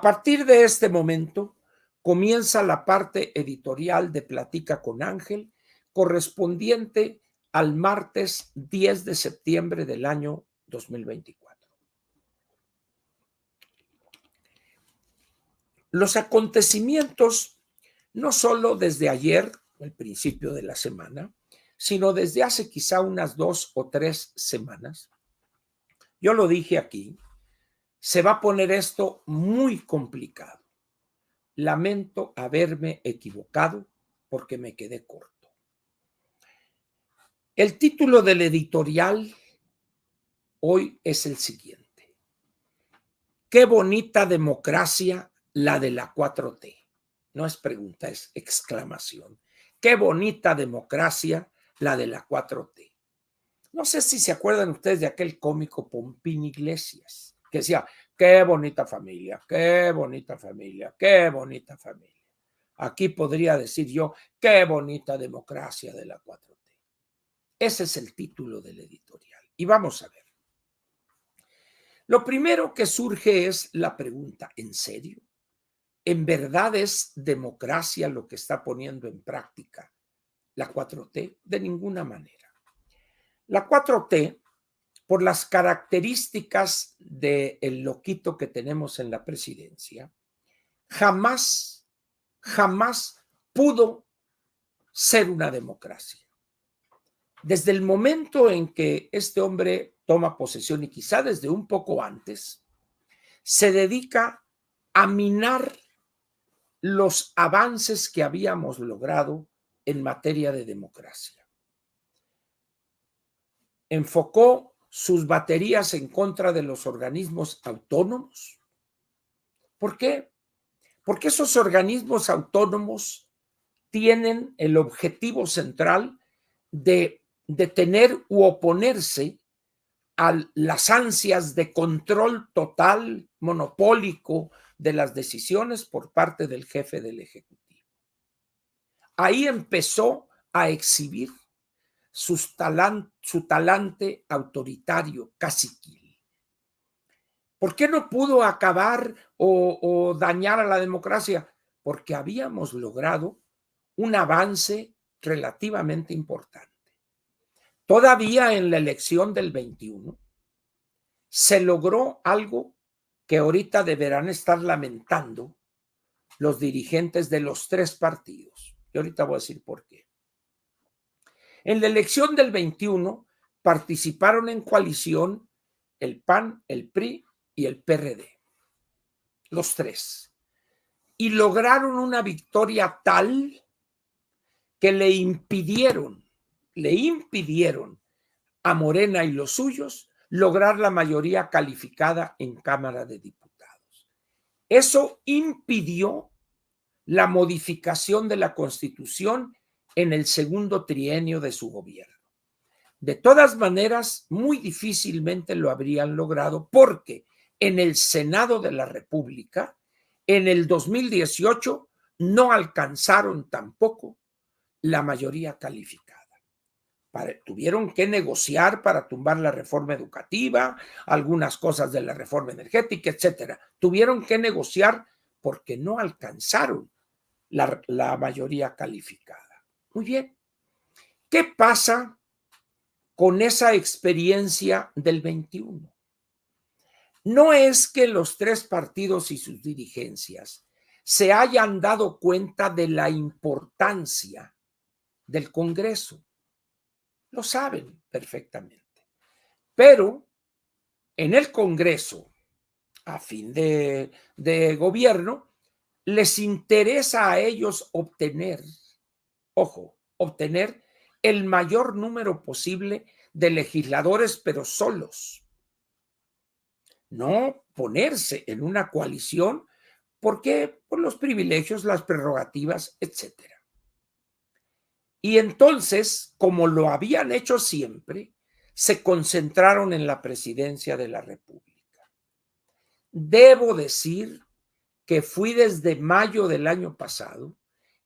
partir de este momento comienza la parte editorial de Platica con Ángel, correspondiente al martes 10 de septiembre del año 2024. Los acontecimientos, no solo desde ayer, el principio de la semana, sino desde hace quizá unas 2 o 3 semanas, yo lo dije aquí, se va a poner esto muy complicado. Lamento haberme equivocado porque me quedé corto. El título del editorial hoy es el siguiente: qué bonita democracia la de la 4T. No es pregunta, es exclamación. Qué bonita democracia la de la 4T. No sé si se acuerdan ustedes de aquel cómico Pompín Iglesias, que decía, qué bonita familia, qué bonita familia, qué bonita familia. Aquí podría decir yo, qué bonita democracia de la 4T. Ese es el título del editorial. Y vamos a ver. Lo primero que surge es la pregunta, ¿en serio? ¿En verdad es democracia lo que está poniendo en práctica la 4T? De ninguna manera. La 4T, por las características del loquito que tenemos en la presidencia, jamás pudo ser una democracia. Desde el momento en que este hombre toma posesión, y quizá desde un poco antes, se dedica a minar los avances que habíamos logrado en materia de democracia. Enfocó sus baterías en contra de los organismos autónomos. ¿Por qué? Porque esos organismos autónomos tienen el objetivo central de detener u oponerse a las ansias de control total, monopólico de las decisiones por parte del jefe del Ejecutivo. Ahí empezó a exhibir su talante autoritario, caciquil. ¿Por qué no pudo acabar o dañar a la democracia? Porque habíamos logrado un avance relativamente importante. Todavía en la elección del 21 se logró algo que ahorita deberán estar lamentando los dirigentes de los 3 partidos. Y ahorita voy a decir por qué. En la elección del 21 participaron en coalición el PAN, el PRI y el PRD, los 3, y lograron una victoria tal que le impidieron a Morena y los suyos lograr la mayoría calificada en Cámara de Diputados. Eso impidió la modificación de la Constitución en el segundo trienio de su gobierno. De todas maneras, muy difícilmente lo habrían logrado porque en el Senado de la República, en el 2018, no alcanzaron tampoco la mayoría calificada. Tuvieron que negociar para tumbar la reforma educativa, algunas cosas de la reforma energética, etcétera. Tuvieron que negociar porque no alcanzaron la mayoría calificada. Muy bien. ¿Qué pasa con esa experiencia del 21? No es que los 3 partidos y sus dirigencias se hayan dado cuenta de la importancia del Congreso. Lo saben perfectamente. Pero en el Congreso, a fin de gobierno, les interesa a ellos obtener el mayor número posible de legisladores, pero solos. No ponerse en una coalición, porque por los privilegios, las prerrogativas, etcétera. Y entonces, como lo habían hecho siempre, se concentraron en la presidencia de la República. Debo decir que fui desde mayo del año pasado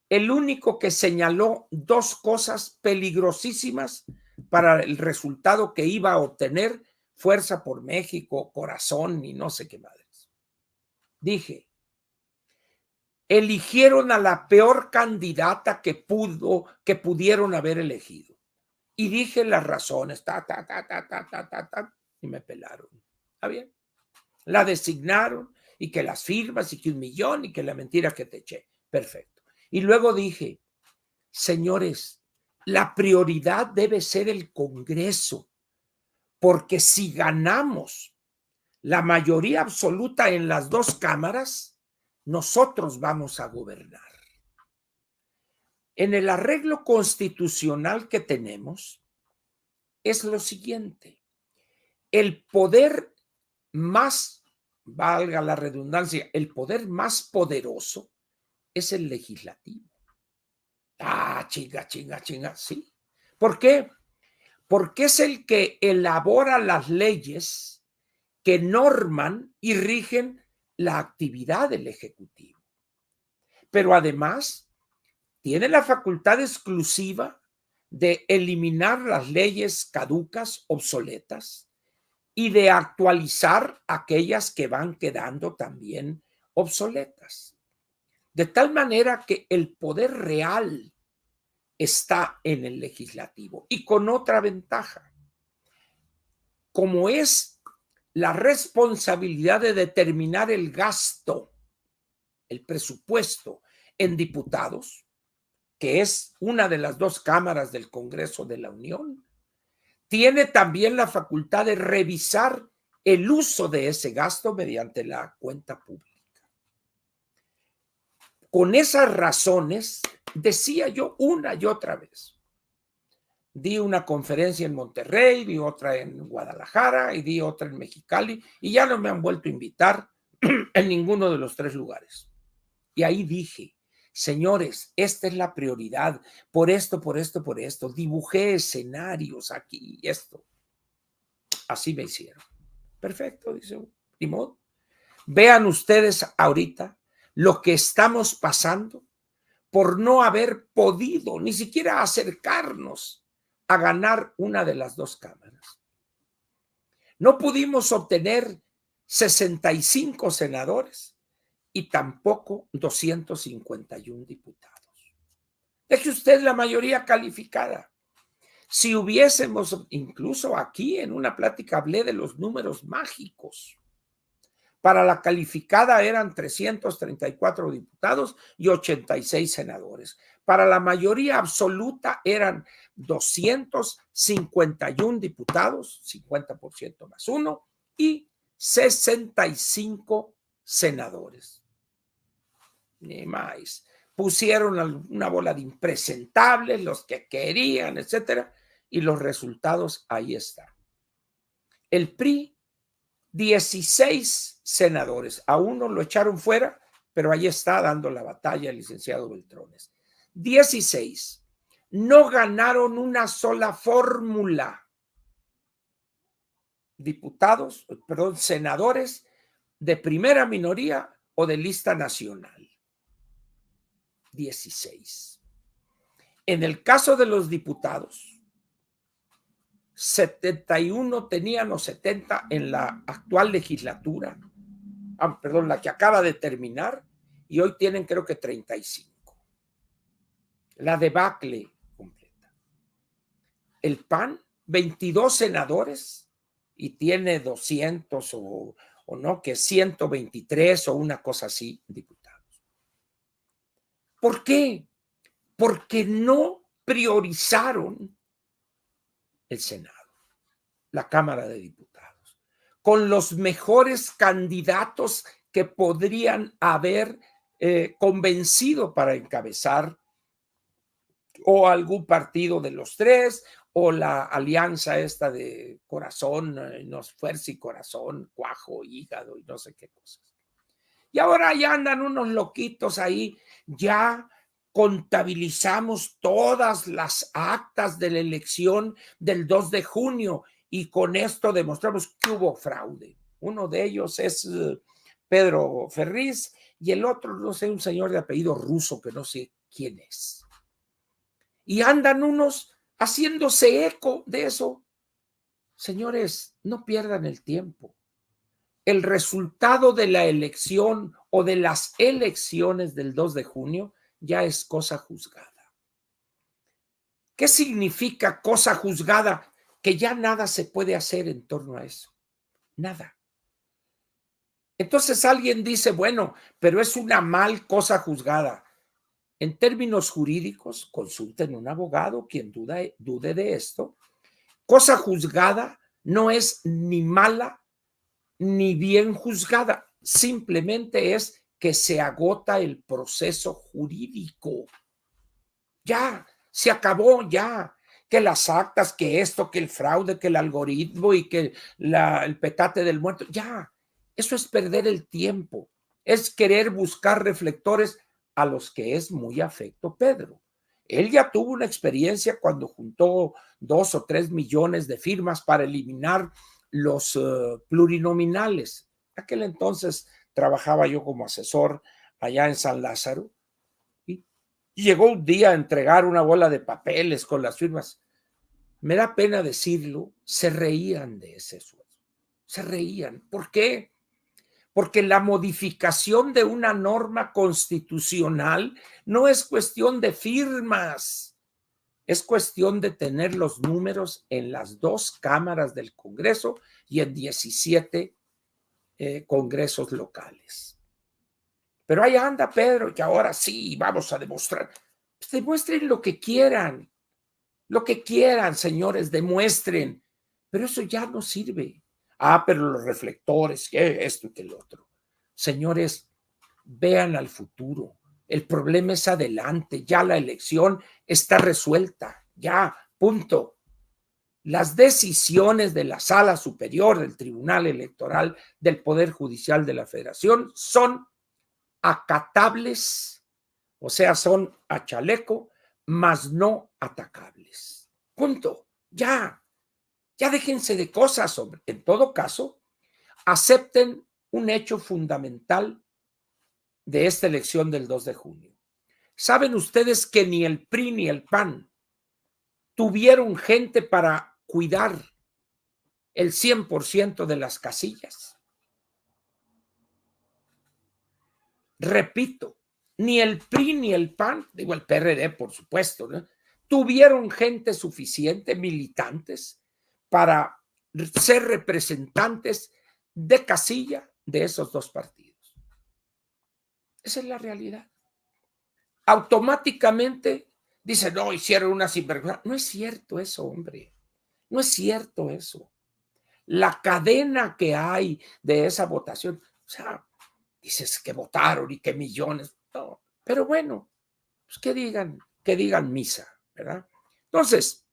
el único que señaló 2 cosas peligrosísimas para el resultado que iba a obtener Fuerza por México, Corazón y no sé qué madres. Dije, eligieron a la peor candidata que pudieron haber elegido. Y dije las razones, y me pelaron. ¿Está bien? La designaron, y que las firmas, y que 1,000,000, y que la mentira que te eché. Perfecto. Y luego dije, señores, la prioridad debe ser el Congreso, porque si ganamos la mayoría absoluta en las 2 cámaras, nosotros vamos a gobernar. En el arreglo constitucional que tenemos es lo siguiente: el poder más, valga la redundancia, el poder más poderoso es el legislativo. Chinga, sí. ¿Por qué? Porque es el que elabora las leyes que norman y rigen la actividad del Ejecutivo. Pero además tiene la facultad exclusiva de eliminar las leyes caducas, obsoletas, y de actualizar aquellas que van quedando también obsoletas. De tal manera que el poder real está en el legislativo. Y con otra ventaja: como es la responsabilidad de determinar el gasto, el presupuesto en diputados, que es una de las 2 cámaras del Congreso de la Unión, tiene también la facultad de revisar el uso de ese gasto mediante la cuenta pública. Con esas razones, decía yo una y otra vez. Di una conferencia en Monterrey, di otra en Guadalajara y di otra en Mexicali, y ya no me han vuelto a invitar en ninguno de los 3 lugares. Y ahí dije, señores, esta es la prioridad, por esto, por esto, por esto. Dibujé escenarios aquí y esto. Así me hicieron. Perfecto, dice, ni modo. Vean ustedes ahorita lo que estamos pasando por no haber podido ni siquiera acercarnos a ganar una de las 2 cámaras. No pudimos obtener 65 senadores y tampoco 251 diputados. Deje usted la mayoría calificada. Si hubiésemos, incluso aquí en una plática hablé de los números mágicos. Para la calificada eran 334 diputados y 86 senadores. Para la mayoría absoluta eran 251 diputados, 50% más 1, y 65 senadores. Ni más. Pusieron una bola de impresentables, los que querían, etcétera, y los resultados ahí están. El PRI, 16 senadores, a uno lo echaron fuera, pero ahí está dando la batalla el licenciado Beltrones. 16. No ganaron una sola fórmula. Senadores de primera minoría o de lista nacional. 16. En el caso de los diputados, 71 tenían o 70 en la actual legislatura, la que acaba de terminar, y hoy tienen creo que 35. La debacle completa. El PAN, 22 senadores y tiene 200 o no, que 123 o una cosa así diputados. ¿Por qué? Porque no priorizaron el Senado, la Cámara de Diputados, con los mejores candidatos que podrían haber convencido para encabezar o algún partido de los 3 o la alianza esta de corazón, fuerza y corazón, cuajo, hígado y no sé qué cosas. Y ahora ya andan unos loquitos ahí, ya contabilizamos todas las actas de la elección del 2 de junio y con esto demostramos que hubo fraude. Uno de ellos es Pedro Ferriz y el otro, no sé, un señor de apellido ruso que no sé quién es. Y andan unos haciéndose eco de eso. Señores, no pierdan el tiempo. El resultado de la elección o de las elecciones del 2 de junio ya es cosa juzgada. ¿Qué significa cosa juzgada? Que ya nada se puede hacer en torno a eso. Nada. Entonces alguien dice, bueno, pero es una mal cosa juzgada. En términos jurídicos, consulten un abogado, quien dude de esto. Cosa juzgada no es ni mala ni bien juzgada, simplemente es que se agota el proceso jurídico. Ya, se acabó, ya. Que las actas, que esto, que el fraude, que el algoritmo y que el petate del muerto, ya. Eso es perder el tiempo, es querer buscar reflectores a los que es muy afecto Pedro. Él ya tuvo una experiencia cuando juntó 2 o 3 millones de firmas para eliminar los plurinominales. Aquel entonces trabajaba yo como asesor allá en San Lázaro y llegó un día a entregar una bola de papeles con las firmas. Me da pena decirlo, se reían de ese sueldo. Se reían. ¿Por qué? Porque la modificación de una norma constitucional no es cuestión de firmas, es cuestión de tener los números en las 2 cámaras del Congreso y en 17 congresos locales. Pero ahí anda Pedro, que ahora sí vamos a demostrar. Pues demuestren lo que quieran, señores, demuestren. Pero eso ya no sirve. Ah, pero los reflectores, que esto y que el otro. Señores, vean al futuro. El problema es adelante. Ya la elección está resuelta. Ya, punto. Las decisiones de la Sala Superior del Tribunal Electoral del Poder Judicial de la Federación son acatables, o sea, son a chaleco, mas no atacables. Punto. Ya. Ya déjense de cosas, hombre. En todo caso, acepten un hecho fundamental de esta elección del 2 de junio. ¿Saben ustedes que ni el PRI ni el PAN tuvieron gente para cuidar el 100% de las casillas? Repito, ni el PRI ni el PAN, digo el PRD por supuesto, ¿no?, tuvieron gente suficiente, militantes, para ser representantes de casilla de esos 2 partidos. Esa es la realidad. Automáticamente dicen, no, hicieron una sinvergüenza. No es cierto eso, hombre. No es cierto eso. La cadena que hay de esa votación, o sea, dices que votaron y que millones. No, pero bueno, pues que digan misa, ¿verdad? Entonces,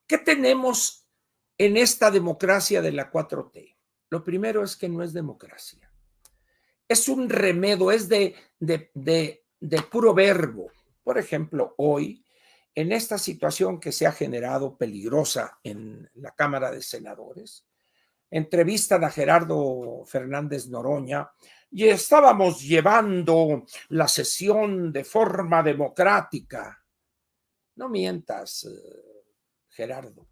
¿qué tenemos en esta democracia de la 4T? Lo primero es que no es democracia. Es un remedio, es de puro verbo. Por ejemplo, hoy, en esta situación que se ha generado peligrosa en la Cámara de Senadores, entrevistan a Gerardo Fernández Noroña y estábamos llevando la sesión de forma democrática. No mientas, Gerardo.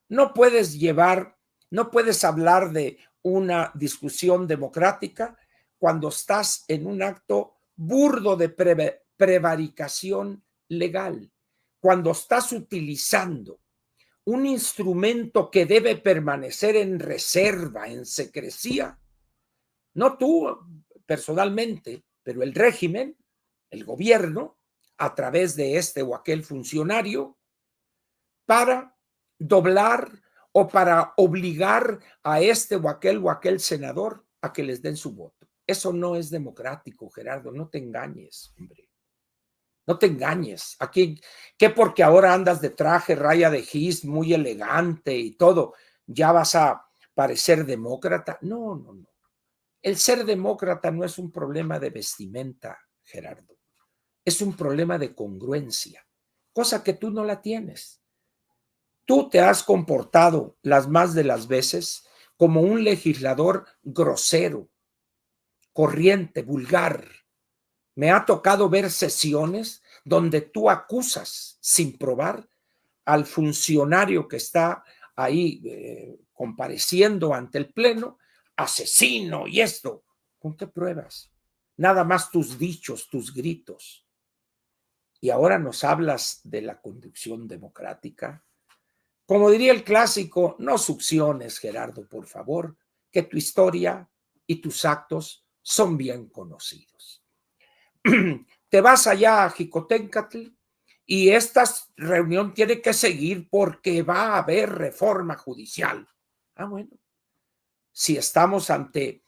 No puedes hablar de una discusión democrática cuando estás en un acto burdo de prevaricación legal, cuando estás utilizando un instrumento que debe permanecer en reserva, en secrecía, no tú personalmente, pero el régimen, el gobierno, a través de este o aquel funcionario, para doblar o para obligar a este o aquel senador a que les den su voto. Eso no es democrático, Gerardo, no te engañes, hombre. No te engañes. Aquí, que porque ahora andas de traje, raya de gis, muy elegante y todo, ya vas a parecer demócrata. No, no, no. El ser demócrata no es un problema de vestimenta, Gerardo. Es un problema de congruencia, cosa que tú no la tienes. Tú te has comportado las más de las veces como un legislador grosero, corriente, vulgar. Me ha tocado ver sesiones donde tú acusas sin probar al funcionario que está ahí compareciendo ante el pleno, asesino y esto. ¿Con qué pruebas? Nada más tus dichos, tus gritos. Y ahora nos hablas de la conducción democrática. Como diría el clásico, no succiones, Gerardo, por favor, que tu historia y tus actos son bien conocidos. Te vas allá a Jicotencatl y esta reunión tiene que seguir porque va a haber reforma judicial. Ah, bueno, si estamos ante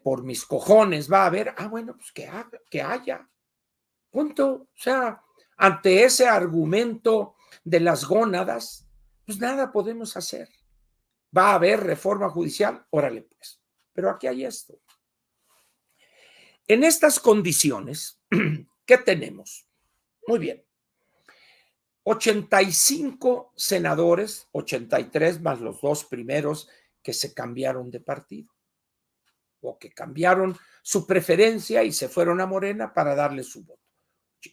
por mis cojones va a haber, bueno, pues que haya. Punto. O sea, ante ese argumento de las gónadas, pues nada podemos hacer. Va a haber reforma judicial, órale pues. Pero aquí hay esto. En estas condiciones, ¿qué tenemos? Muy bien. 85 senadores, 83 más los dos primeros que se cambiaron de partido o que cambiaron su preferencia y se fueron a Morena para darle su voto.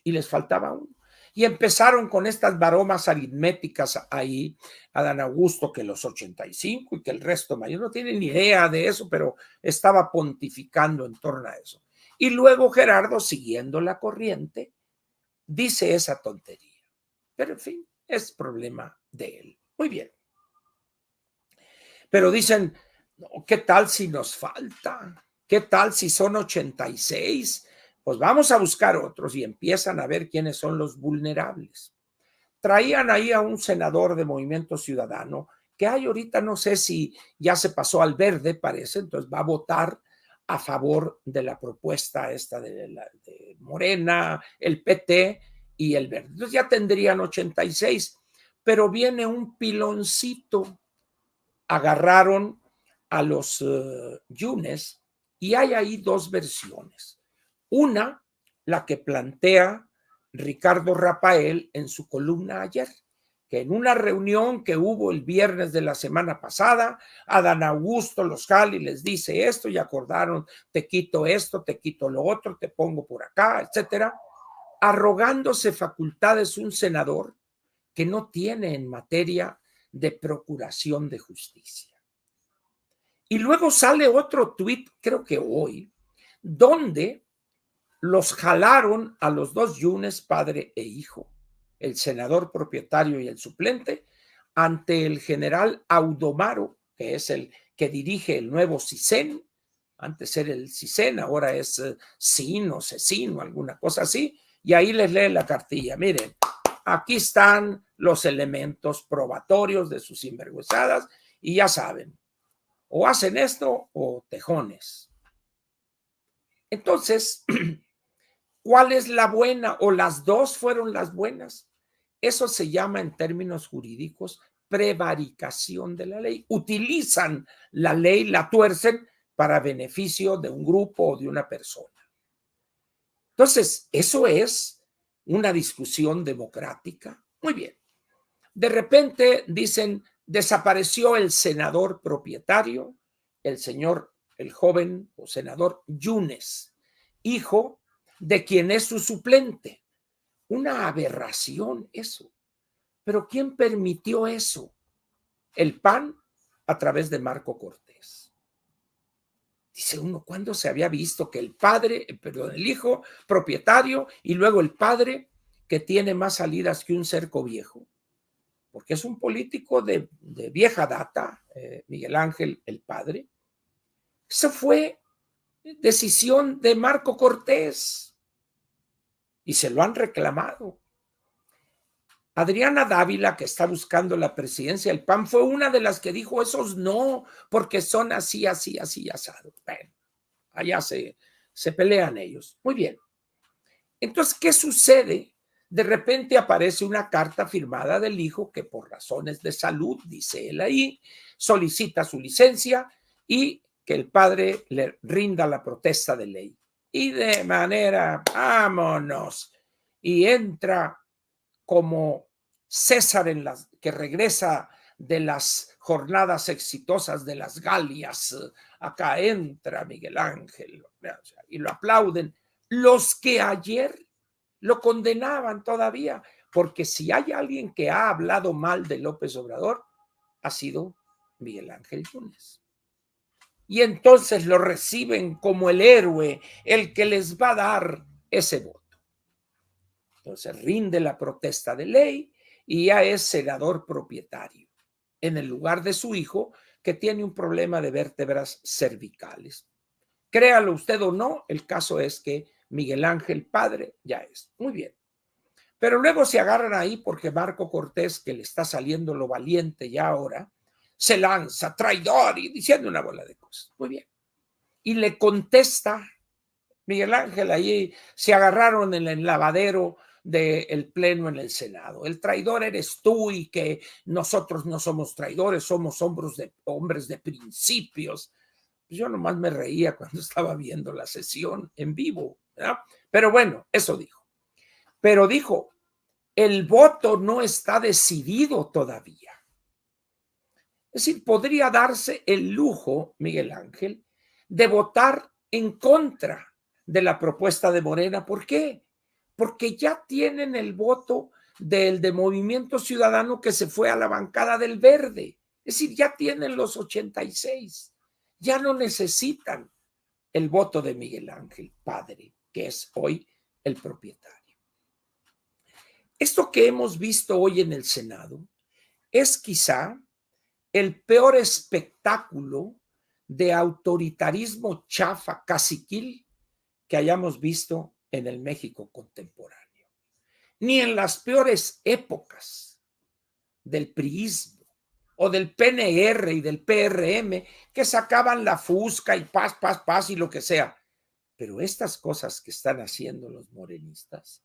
Y les faltaba uno. Y empezaron con estas maromas aritméticas ahí, Adán Augusto, que los 85 y que el resto mayor no tienen ni idea de eso, pero estaba pontificando en torno a eso. Y luego Gerardo, siguiendo la corriente, dice esa tontería. Pero en fin, es problema de él. Muy bien. Pero dicen, no, ¿qué tal si nos falta? ¿Qué tal si son 86? Pues vamos a buscar otros y empiezan a ver quiénes son los vulnerables. Traían ahí a un senador de Movimiento Ciudadano que hay ahorita, no sé si ya se pasó al verde, parece, entonces va a votar a favor de la propuesta esta de Morena, el PT y el verde. Entonces ya tendrían 86, pero viene un piloncito. Agarraron a los Yunes y hay ahí dos versiones. Una, la que plantea Ricardo Rafael en su columna ayer, que en una reunión que hubo el viernes de la semana pasada, Adán Augusto los jala y les dice esto y acordaron, te quito esto, te quito lo otro, te pongo por acá, etcétera, arrogándose facultades un senador que no tiene en materia de procuración de justicia. Y luego sale otro tuit, creo que hoy, donde los jalaron a los dos Yunes, padre e hijo, el senador propietario y el suplente, ante el general Audomaro, que es el que dirige el nuevo CISEN, antes era el CISEN, ahora es CIN o CECIN o alguna cosa así, y ahí les lee la cartilla. Miren, aquí están los elementos probatorios de sus sinvergüenzadas y ya saben, o hacen esto o tejones. Entonces, ¿cuál es la buena? O las dos fueron las buenas. Eso se llama en términos jurídicos prevaricación de la ley. Utilizan la ley, la tuercen para beneficio de un grupo o de una persona. Entonces, eso es una discusión democrática. Muy bien. De repente dicen, desapareció el senador propietario, el señor, el joven o senador Yunes, hijo de quien es su suplente. Una aberración eso. Pero ¿quién permitió eso? El PAN a través de Marco Cortés. Dice uno, ¿cuándo se había visto que el padre, perdón, el hijo propietario y luego el padre que tiene más salidas que un cerco viejo? Porque es un político de vieja data, Miguel Ángel, el padre. Eso fue decisión de Marco Cortés y se lo han reclamado. Adriana Dávila, que está buscando la presidencia del PAN, fue una de las que dijo, esos no, porque son así, así, así, asado. Bueno, allá se pelean ellos. Muy bien. Entonces, ¿qué sucede? De repente aparece una carta firmada del hijo que por razones de salud, dice él ahí, solicita su licencia y que el padre le rinda la protesta de ley. Y de manera, vámonos, y entra como César que regresa de las jornadas exitosas de las Galias. Acá entra Miguel Ángel y lo aplauden. Los que ayer lo condenaban todavía, porque si hay alguien que ha hablado mal de López Obrador, ha sido Miguel Ángel Yunes. y entonces lo reciben como el héroe, el que les va a dar ese voto. Entonces rinde la protesta de ley y ya es senador propietario, en el lugar de su hijo, que tiene un problema de vértebras cervicales. Créalo usted o no, el caso es que Miguel Ángel padre ya es. Muy bien. Pero luego se agarran ahí porque Marco Cortés, que le está saliendo lo valiente ya ahora, se lanza, traidor, y diciendo una bola de cosas. Muy bien. Y le contesta Miguel Ángel, ahí se agarraron en el lavadero del pleno en el Senado. El traidor eres tú y que nosotros no somos traidores, somos hombres de principios. Yo nomás me reía cuando estaba viendo la sesión en vivo, ¿verdad? Pero bueno, eso dijo. Pero dijo, el voto no está decidido todavía. Es decir, podría darse el lujo, Miguel Ángel, de votar en contra de la propuesta de Morena. ¿Por qué? Porque ya tienen el voto de Movimiento Ciudadano que se fue a la bancada del Verde. Es decir, ya tienen los 86. Ya no necesitan el voto de Miguel Ángel, padre, que es hoy el propietario. Esto que hemos visto hoy en el Senado es quizá el peor espectáculo de autoritarismo chafa, caciquil, que hayamos visto en el México contemporáneo. Ni en las peores épocas del priismo o del PNR y del PRM, que sacaban la fusca y paz, paz, paz y lo que sea. Pero estas cosas que están haciendo los morenistas,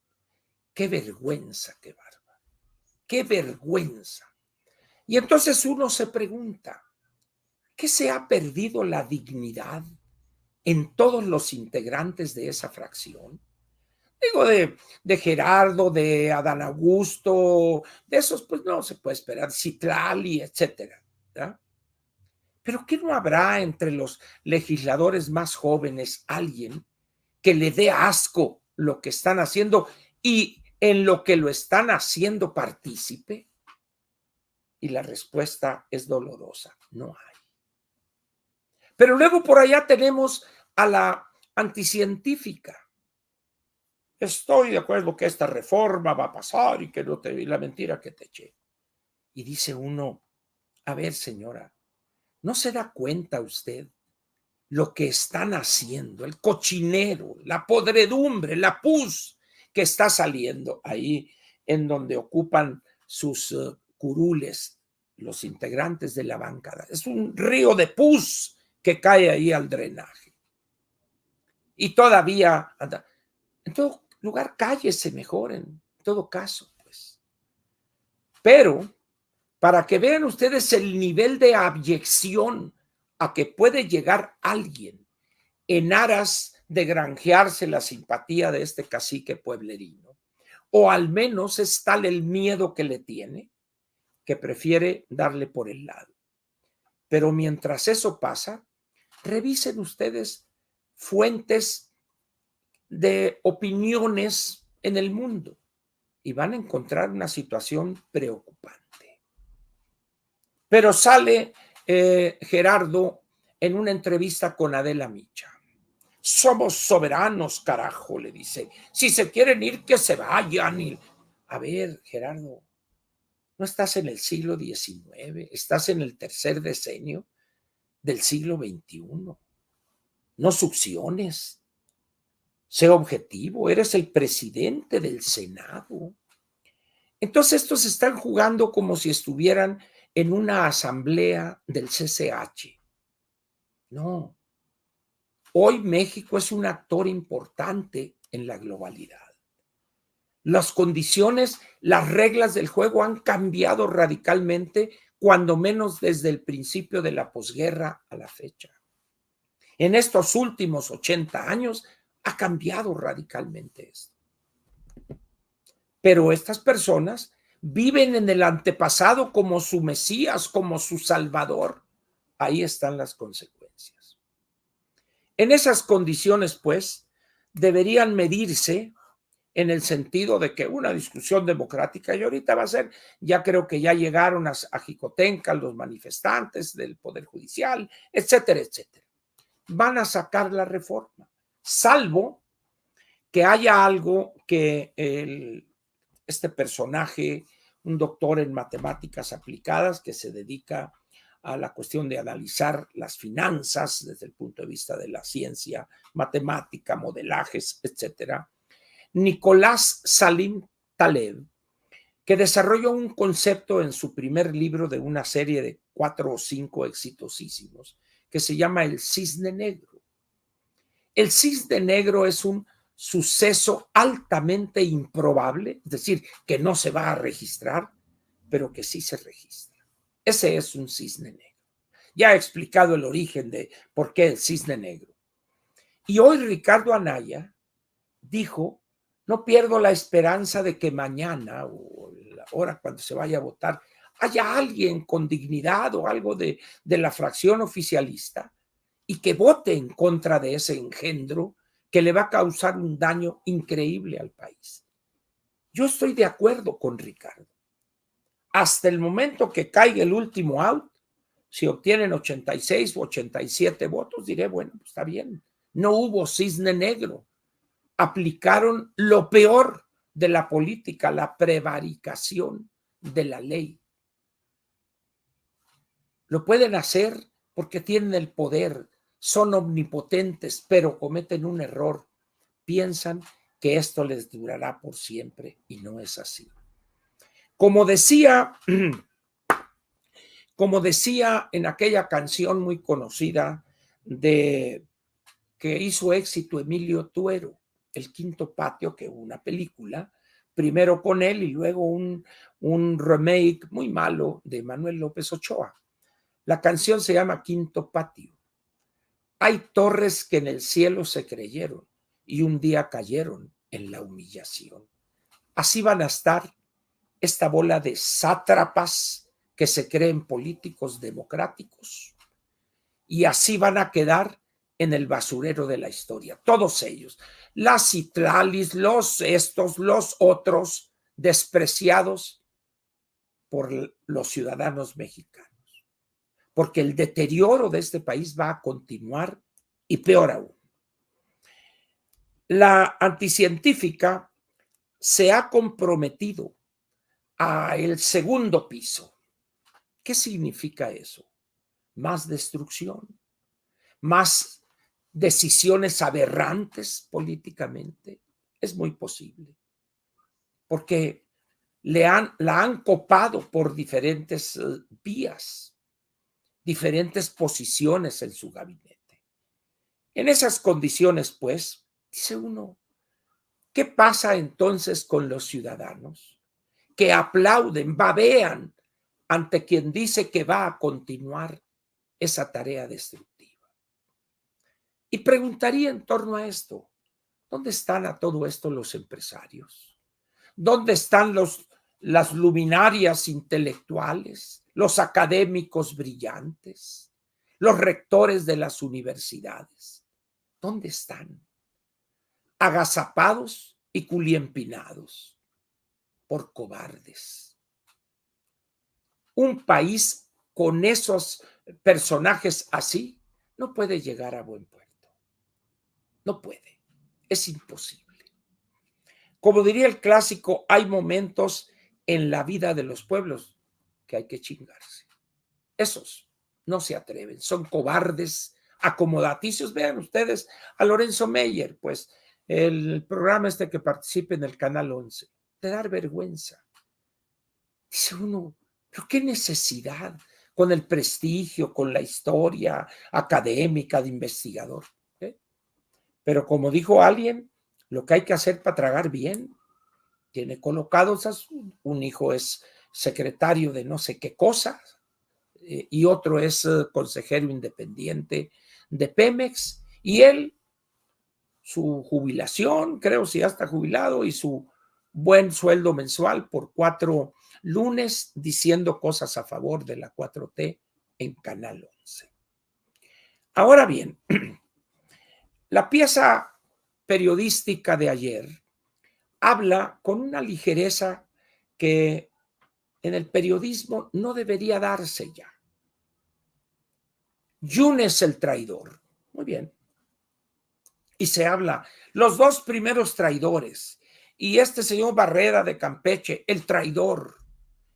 qué vergüenza, qué bárbaro, qué vergüenza. Y entonces uno se pregunta, ¿qué se ha perdido la dignidad en todos los integrantes de esa fracción? Digo, de Gerardo, de Adán Augusto, de esos, pues no se puede esperar, Citlali, etcétera, ¿verdad? Pero ¿qué no habrá entre los legisladores más jóvenes alguien que le dé asco lo que están haciendo y en lo que lo están haciendo partícipe? Y la respuesta es dolorosa, no hay. Pero luego por allá tenemos a la anticientífica. Estoy de acuerdo que esta reforma va a pasar y que no te vi la mentira que te eché. Y dice uno, a ver señora, ¿no se da cuenta usted lo que están haciendo, el cochinero, la podredumbre, la pus que está saliendo ahí en donde ocupan sus curules los integrantes de la bancada? Es un río de pus que cae ahí al drenaje. Y todavía anda. En todo lugar, cállese mejor, en todo caso, pues. Pero, para que vean ustedes el nivel de abyección a que puede llegar alguien en aras de granjearse la simpatía de este cacique pueblerino, o al menos es tal el miedo que le tiene, que prefiere darle por el lado. Pero mientras eso pasa, revisen ustedes fuentes de opiniones en el mundo y van a encontrar una situación preocupante. Pero sale Gerardo en una entrevista con Adela Micha. Somos soberanos, carajo, le dice. Si se quieren ir, que se vayan. A ver, Gerardo, no estás en el siglo XIX, estás en el tercer decenio del siglo XXI. No succiones. Sé objetivo, eres el presidente del Senado. Entonces estos están jugando como si estuvieran en una asamblea del CCH. No. Hoy México es un actor importante en la globalidad. Las condiciones, las reglas del juego han cambiado radicalmente, cuando menos desde el principio de la posguerra a la fecha. En estos últimos 80 años ha cambiado radicalmente esto. Pero estas personas viven en el antepasado como su Mesías, como su Salvador. Ahí están las consecuencias. En esas condiciones, pues, deberían medirse en el sentido de que una discusión democrática, y ahorita va a ser, ya creo que ya llegaron a Jicotenca los manifestantes del Poder Judicial, etcétera, etcétera. van a sacar la reforma, salvo que haya algo que este personaje, un doctor en matemáticas aplicadas que se dedica a la cuestión de analizar las finanzas desde el punto de vista de la ciencia, matemática, modelajes, etcétera, Nicolás Salim Taleb, que desarrolló un concepto en su primer libro de una serie de 4 o 5 exitosísimos, que se llama el cisne negro. El cisne negro es un suceso altamente improbable, es decir, que no se va a registrar, pero que sí se registra. Ese es un cisne negro. Ya he explicado el origen de por qué el cisne negro. Y hoy Ricardo Anaya dijo, no pierdo la esperanza de que mañana o la hora cuando se vaya a votar haya alguien con dignidad o algo de la fracción oficialista y que vote en contra de ese engendro que le va a causar un daño increíble al país. Yo estoy de acuerdo con Ricardo. Hasta el momento que caiga el último out, si obtienen 86 o 87 votos, diré, bueno, pues está bien. No hubo cisne negro. Aplicaron lo peor de la política, la prevaricación de la ley. Lo pueden hacer porque tienen el poder, son omnipotentes, pero cometen un error. Piensan que esto les durará por siempre y no es así. Como decía en aquella canción muy conocida que hizo éxito Emilio Tuero, El Quinto Patio, que hubo una película, primero con él y luego un remake muy malo de Manuel López Ochoa. La canción se llama Quinto Patio. Hay torres que en el cielo se creyeron y un día cayeron en la humillación. Así van a estar esta bola de sátrapas que se creen políticos democráticos y así van a quedar en el basurero de la historia. Todos ellos, las Citlalis, los otros, despreciados por los ciudadanos mexicanos. Porque el deterioro de este país va a continuar y peor aún. La anticientífica se ha comprometido al segundo piso. ¿Qué significa eso? Más destrucción, más decisiones aberrantes políticamente. Es muy posible. Porque la han copado por diferentes vías, diferentes posiciones en su gabinete. En esas condiciones, pues, dice uno, ¿qué pasa entonces con los ciudadanos que aplauden, babean ante quien dice que va a continuar esa tarea destructiva? Y preguntaría en torno a esto, ¿dónde están a todo esto los empresarios? ¿Dónde están las luminarias intelectuales, los académicos brillantes, los rectores de las universidades? ¿Dónde están? Agazapados y culiempinados por cobardes. Un país con esos personajes así no puede llegar a buen puerto. No puede. Es imposible. Como diría el clásico, hay momentos en la vida de los pueblos que hay que chingarse. Esos no se atreven, son cobardes, acomodaticios. Vean ustedes a Lorenzo Meyer, pues el programa que participa en el Canal 11, de dar vergüenza. Dice uno, ¿pero qué necesidad con el prestigio, con la historia académica de investigador? Pero como dijo alguien, lo que hay que hacer para tragar bien, tiene colocados, un hijo es secretario de no sé qué cosa, y otro es consejero independiente de Pemex, y él, su jubilación, creo si ya está jubilado, y su buen sueldo mensual por 4 lunes diciendo cosas a favor de la 4T en Canal 11. Ahora bien, la pieza periodística de ayer habla con una ligereza que en el periodismo no debería darse ya. Yunes el traidor. Muy bien. Y se habla, los dos primeros traidores, y este señor Barreda de Campeche, el traidor,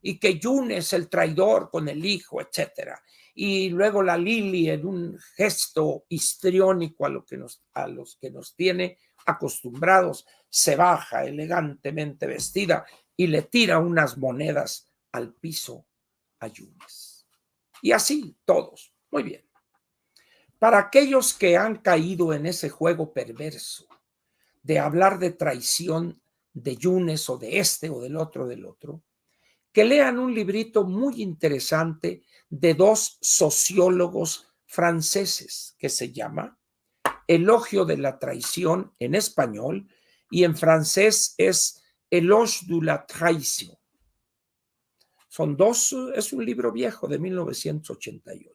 y que Yunes, el traidor con el hijo, etcétera. Y luego la Lili en un gesto histriónico a los que nos tiene acostumbrados, se baja elegantemente vestida y le tira unas monedas al piso a Yunes. Y así todos. Muy bien. Para aquellos que han caído en ese juego perverso de hablar de traición de Yunes o de este o del otro, que lean un librito muy interesante de dos sociólogos franceses que se llama Elogio de la traición en español y en francés es Éloge de la traición. Son dos, es un libro viejo de 1988.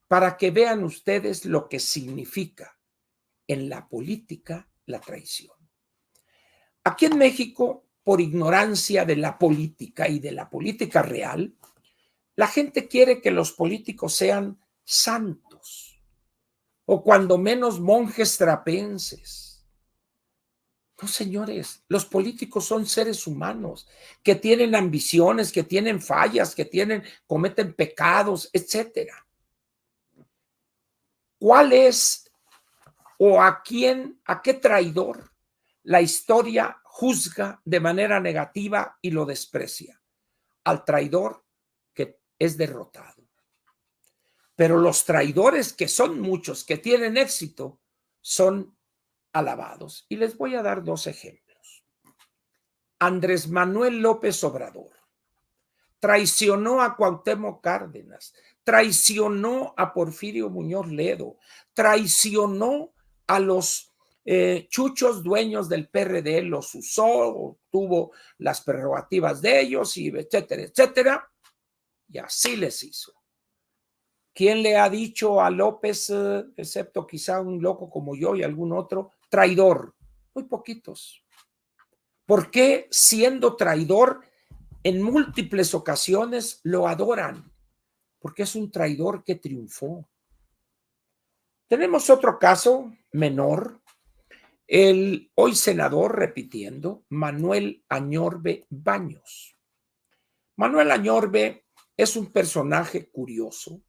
Para que vean ustedes lo que significa en la política la traición. Aquí en México, por ignorancia de la política y de la política real, la gente quiere que los políticos sean santos o cuando menos monjes trapenses. No, señores, los políticos son seres humanos que tienen ambiciones, que tienen fallas, cometen pecados, etcétera. ¿Cuál es o a qué traidor la historia juzga de manera negativa y lo desprecia? Al traidor que es derrotado. Pero los traidores, que son muchos, que tienen éxito, son alabados. Y les voy a dar dos ejemplos. Andrés Manuel López Obrador traicionó a Cuauhtémoc Cárdenas, traicionó a Porfirio Muñoz Ledo, traicionó a los chuchos dueños del PRD, los usó, tuvo las prerrogativas de ellos, y etcétera, etcétera, y así les hizo. ¿Quién le ha dicho a López, excepto quizá un loco como yo y algún otro, traidor? Muy poquitos. ¿Por qué, siendo traidor, en múltiples ocasiones lo adoran? Porque es un traidor que triunfó. Tenemos otro caso menor, el hoy senador, repitiendo, Manuel Añorbe Baños. Manuel Añorbe es un personaje curioso.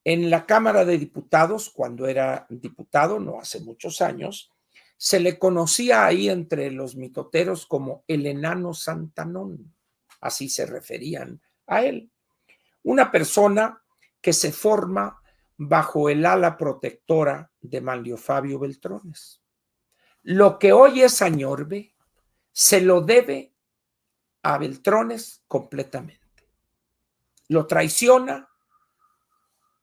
En la Cámara de Diputados, cuando era diputado, no hace muchos años, se le conocía ahí entre los mitoteros como el enano Santanón. Así se referían a él. Una persona que se forma bajo el ala protectora de Manlio Fabio Beltrones. Lo que hoy es Añorbe se lo debe a Beltrones completamente. Lo traiciona,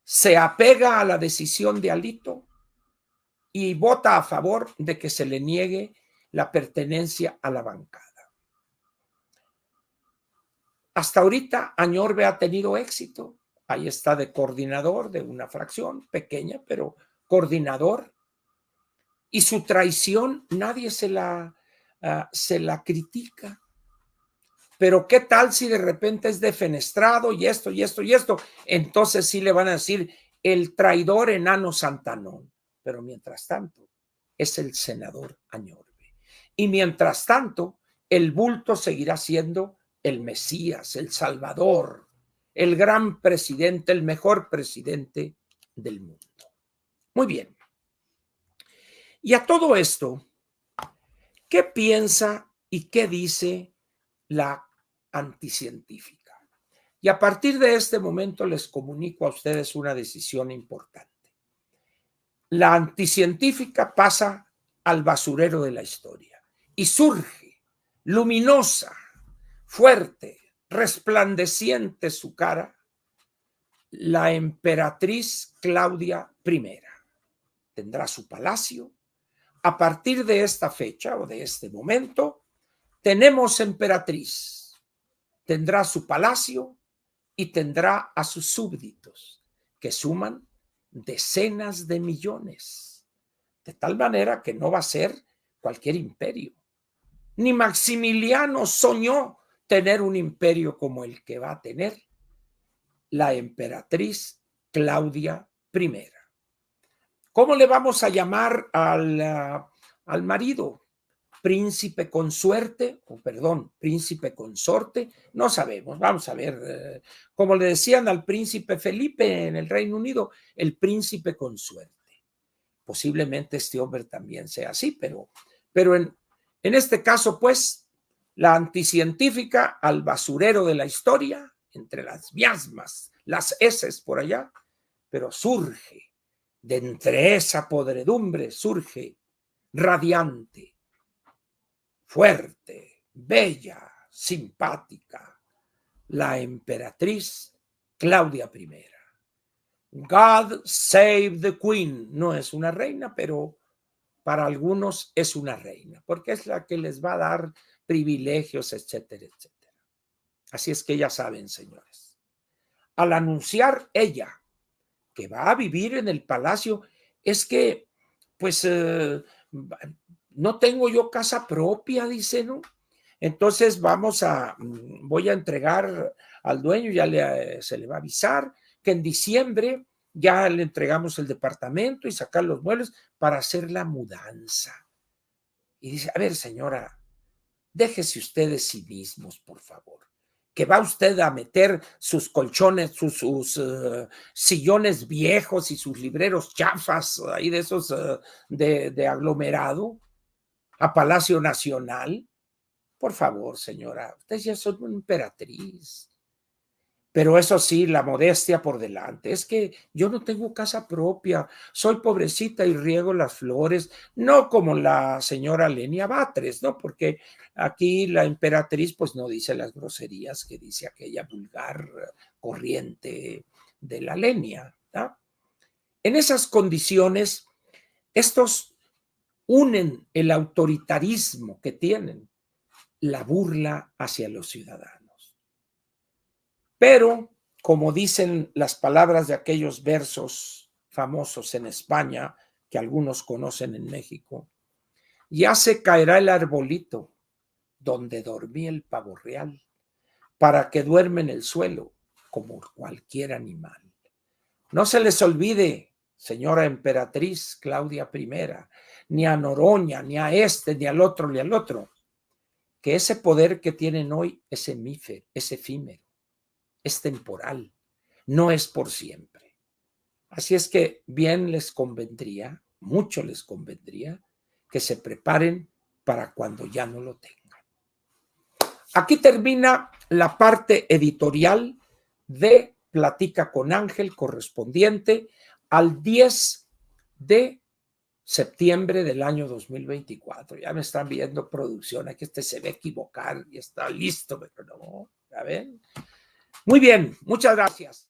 se apega a la decisión de Alito y vota a favor de que se le niegue la pertenencia a la bancada. Hasta ahorita Añorbe ha tenido éxito. Ahí está de coordinador de una fracción pequeña, pero coordinador. Y su traición nadie se la critica. Pero ¿qué tal si de repente es defenestrado y esto, y esto, y esto? Entonces sí le van a decir el traidor enano Santanón. Pero mientras tanto es el senador Añorbe. Y mientras tanto el bulto seguirá siendo el Mesías, el Salvador, el gran presidente, el mejor presidente del mundo. Muy bien. Y a todo esto, ¿qué piensa y qué dice la anticientífica? Y a partir de este momento les comunico a ustedes una decisión importante. La anticientífica pasa al basurero de la historia y surge luminosa, fuerte, resplandeciente su cara, la emperatriz Claudia I. Tendrá su palacio. A partir de esta fecha o de este momento, tenemos emperatriz. Tendrá su palacio y tendrá a sus súbditos, que suman decenas de millones. De tal manera que no va a ser cualquier imperio. Ni Maximiliano soñó tener un imperio como el que va a tener la emperatriz Claudia I. ¿Cómo le vamos a llamar al marido? ¿Príncipe consuerte? O perdón, príncipe consorte, no sabemos. Vamos a ver, como le decían al príncipe Felipe en el Reino Unido, el príncipe consuerte. Posiblemente este hombre también sea así, pero en este caso, pues, la anticientífica al basurero de la historia, entre las miasmas, las heces por allá, pero surge, de entre esa podredumbre, surge radiante, fuerte, bella, simpática, la emperatriz Claudia I. God save the Queen. No es una reina, pero para algunos es una reina, porque es la que les va a dar privilegios, etcétera, etcétera. Así es que ya saben, señores. Al anunciar ella que va a vivir en el palacio, es que, pues, no tengo yo casa propia, dice, ¿no? Entonces voy a entregar al dueño, se le va a avisar que en diciembre ya le entregamos el departamento y sacar los muebles para hacer la mudanza. Y dice, a ver, señora, déjese usted de sí mismos, por favor, que va usted a meter sus colchones, sus sillones viejos y sus libreros chafas ahí de esos de aglomerado a Palacio Nacional. Por favor, señora, ustedes ya son una emperatriz. Pero eso sí, la modestia por delante. Es que yo no tengo casa propia, soy pobrecita y riego las flores, no como la señora Lenia Batres, ¿no? Porque aquí la emperatriz pues no dice las groserías que dice aquella vulgar corriente de la Lenia, ¿no? En esas condiciones, estos unen el autoritarismo que tienen, la burla hacia los ciudadanos. Pero, como dicen las palabras de aquellos versos famosos en España, que algunos conocen en México, ya se caerá el arbolito donde dormía el pavo real, para que duerme en el suelo como cualquier animal. No se les olvide, señora emperatriz Claudia I, ni a Noroña, ni a este, ni al otro, que ese poder que tienen hoy es efímero, es temporal, no es por siempre. Así es que bien les convendría, mucho les convendría, que se preparen para cuando ya no lo tengan. Aquí termina la parte editorial de Platica con Ángel, correspondiente al 10 de septiembre del año 2024. Ya me están viendo producción, aquí se va a equivocar y está listo, pero no, ¿ya ven? Muy bien, muchas gracias.